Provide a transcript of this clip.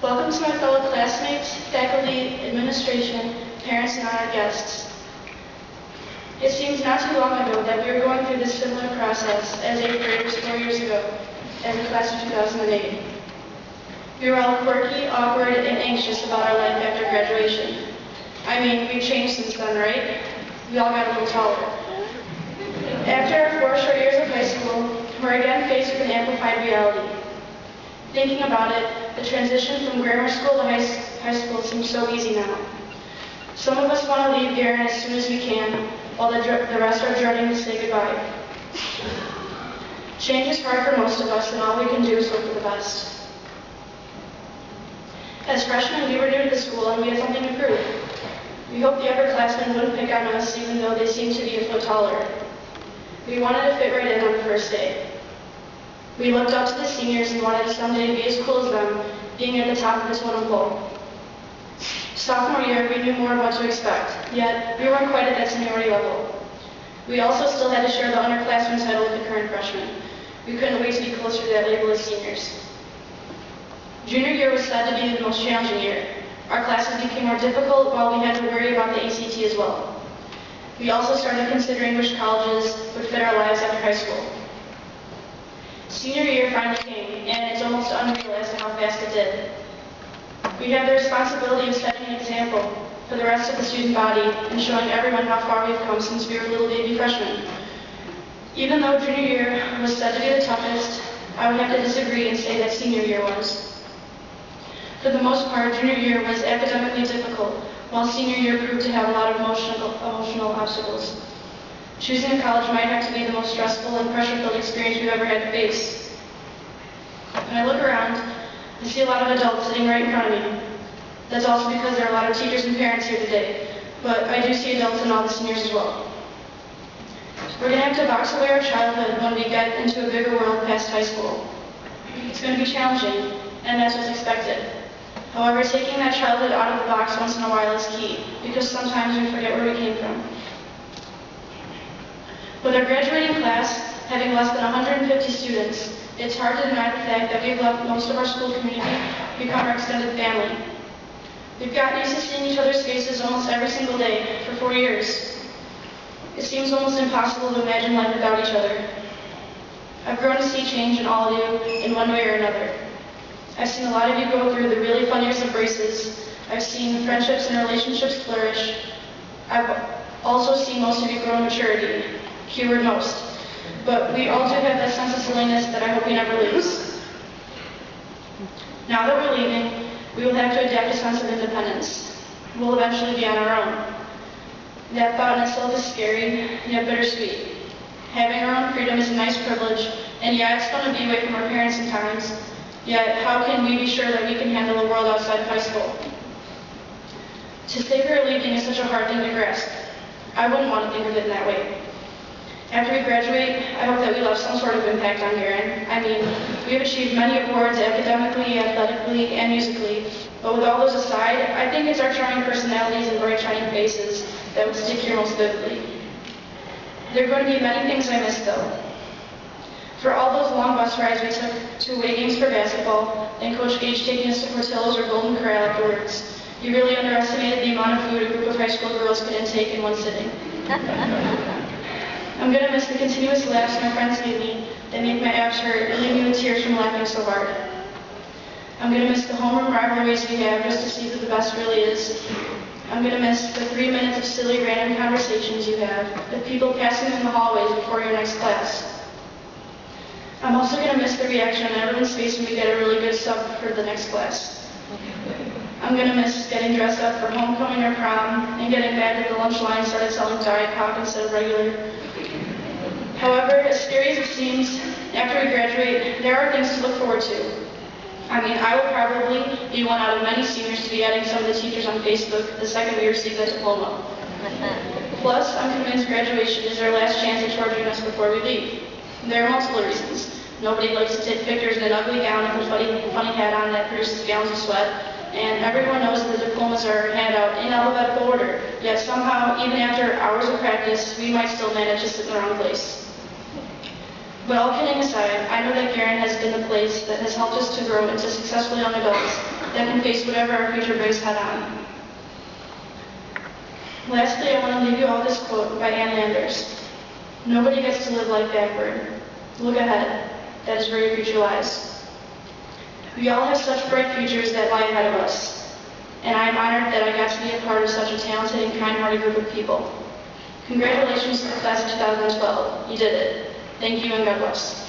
Welcome to my fellow classmates, faculty, administration, parents, and honored guests. It seems not too long ago that we were going through this similar process as 8th graders 4 years ago, as the class of 2008. We were all quirky, awkward, and anxious about our life after graduation. I mean, we've changed since then, right? We all got a little taller. After our 4 short years of high school, we're again faced with an amplified reality. Thinking about it, the transition from grammar school to high school seems so easy now. Some of us want to leave Guerin as soon as we can, while the rest are dreading to say goodbye. Change is hard for most of us, and all we can do is hope for the best. As freshmen, we were new to the school, and we had something to prove. We hoped the upperclassmen wouldn't pick on us, even though they seemed to be a foot taller. We wanted to fit right in on the first day. We looked up to the seniors and wanted to someday be as cool as them, being at the top of the totem pole. Sophomore year, we knew more of what to expect, yet we weren't quite at that seniority level. We also still had to share the underclassmen title with the current freshmen. We couldn't wait to be closer to that label as seniors. Junior year was said to be the most challenging year. Our classes became more difficult while we had to worry about the ACT as well. We also started considering which colleges would fit our lives after high school. Senior year finally came, and it's almost unreal as to how fast it did. We have the responsibility of setting an example for the rest of the student body and showing everyone how far we've come since we were little baby freshmen. Even though junior year was said to be the toughest, I would have to disagree and say that senior year was. For the most part, junior year was academically difficult, while senior year proved to have a lot of emotional obstacles. Choosing a college might have to be the most stressful and pressure-filled experience we've ever had to face. When I look around, I see a lot of adults sitting right in front of me. That's also because there are a lot of teachers and parents here today, but I do see adults in all the seniors as well. We're going to have to box away our childhood when we get into a bigger world past high school. It's going to be challenging, and that's what's expected. However, taking that childhood out of the box once in a while is key, because sometimes we forget where we came from. With our graduating class having less than 150 students, it's hard to deny the fact that we've left most of our school community to become our extended family. We've gotten used to seeing each other's faces almost every single day for 4 years. It seems almost impossible to imagine life without each other. I've grown to see change in all of you in one way or another. I've seen a lot of you go through the really fun years of braces. I've seen friendships and relationships flourish. I've also seen most of you grow in maturity. Keyword most. But we all do have that sense of silliness that I hope we never lose. Now that we're leaving, we will have to adapt a sense of independence. We'll eventually be on our own. That thought in itself is scary, yet bittersweet. Having our own freedom is a nice privilege, and yeah, it's fun to be away from our parents sometimes, yet how can we be sure that we can handle the world outside of high school? To say we're leaving is such a hard thing to grasp. I wouldn't want to think of it in that way. After we graduate, I hope that we left some sort of impact on Guerin. I mean, we have achieved many awards academically, athletically, and musically, but with all those aside, I think it's our charming personalities and bright shining faces that would stick here most vividly. There are going to be many things I miss though. For all those long bus rides we took to away games for basketball, and Coach Gage taking us to Portillo's or Golden Corral afterwards, he really underestimated the amount of food a group of high school girls could intake in one sitting. I'm going to miss the continuous laughs my friends give me that make my abs hurt and leave me with tears from laughing so hard. I'm going to miss the homeroom rivalries we have just to see who the best really is. I'm going to miss the 3 minutes of silly random conversations you have with people passing in the hallways before your next class. I'm also going to miss the reaction on everyone's face when we get a really good sub for the next class. I'm going to miss getting dressed up for homecoming or prom and getting mad that the lunch line started selling Diet Coke instead of regular. However, as scary as it seems, after we graduate, there are things to look forward to. I mean, I will probably be one out of many seniors to be adding some of the teachers on Facebook the second we receive that diploma. Plus, I'm convinced graduation is our last chance at torturing us before we leave. There are multiple reasons. Nobody likes to take pictures in an ugly gown with a funny hat on that produces gallons of sweat. And everyone knows that the diplomas are handed out in alphabetical order, yet somehow, even after hours of practice, we might still manage to sit in the wrong place. But all kidding aside, I know that Guerin has been the place that has helped us to grow into successful young adults that can face whatever our future brings head on. Lastly, I want to leave you all this quote by Ann Landers. Nobody gets to live life backward. Look ahead. That is where your future lies. We all have such bright futures that lie ahead of us, and I am honored that I got to be a part of such a talented and kind-hearted group of people. Congratulations to the class of 2012. You did it. Thank you and God bless.